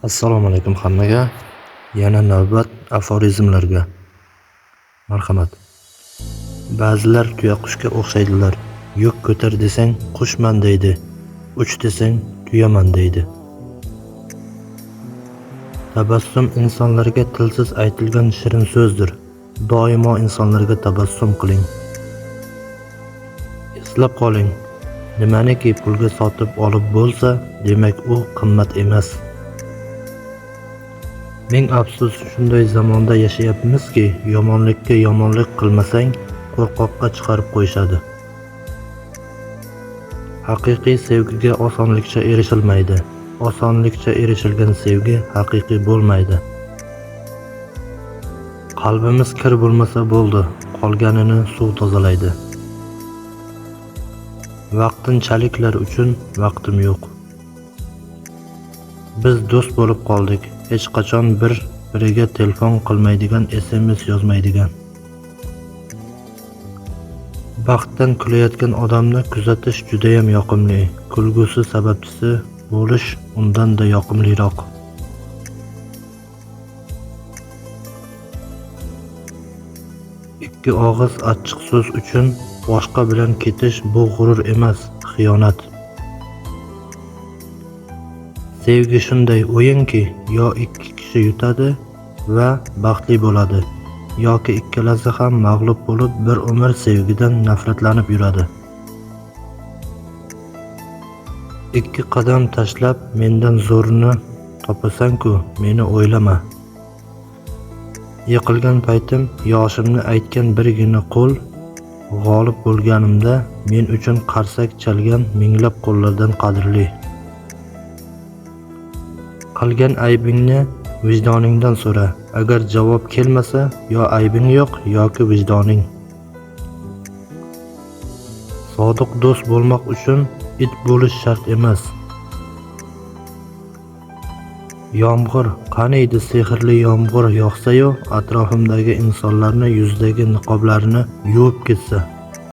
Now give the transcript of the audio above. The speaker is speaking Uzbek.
Assalomu alaykum hammaga. Yana navbat aforizmlarga. Marhamat. Ba'zilar tuyaqushga o'xshaydilar. Yuk ko'tar desang qushman deydi. Uch desang tuyaman deydi. Tabassum insonlarga tilsiz aytilgan shirin so'zdir. Doimo insonlarga tabassum qiling. Eslab qoling, nimaniki pulga sotib olib bo'lsa, demak u qimmat emas. Ming afsus, shunday zamonda yashayapmizki, yomonlikka yomonlik qilmasang, qo'rqoqqa chiqarib qo'yishadi. Haqiqiy sevgiga osonlikcha erishilmaydi. Osonlikcha erishilgan sevgi haqiqiy bo'lmaydi. Qalbimiz kir bo'lmasa bo'ldi, qolganini suv tozalaydi. Vaqtinchaliklar uchun vaqtim yo'q. Biz do'st bo'lib qoldik. Hech qachon bir-biriga telefon qilmaydigan, SMS yozmaydigan. Baxtdan kulayotgan odamni kuzatish juda ham yoqimli. Kulgusi sababchisi bo'lish undan-da yoqimliroq. Ikki og'iz achchiq so'z uchun boshqa bilan ketish bu g'urur emas, xiyonat. Sevgi shunday o'yinki, yo ikki kishi yutadi va baxtli bo'ladi, yoki ikkalasi ham mag'lub bo'lib bir umr sevgidan nafratlanib yuradi. Ikki qadam tashlab mendan zo'rini topasan-ku, meni o'ylama. Yiqilgan paytim yoshimni aytgan birgina qo'l, g'olib bo'lganimda men uchun qarsak chalgan minglab qo'llardan qadrli. Qilgan aybingni vijdoningdan so'ra. Agar javob kelmasa, yo aybing yo'q yoki vijdoning. Sodiq do'st bo'lmoq uchun it bo'lish shart emas. Yomg'ir, qaniydi sehrli yomg'ir yog'sa-yu, atrofimdagi insonlarni yuzidagi niqoblarini yuvib ketsa.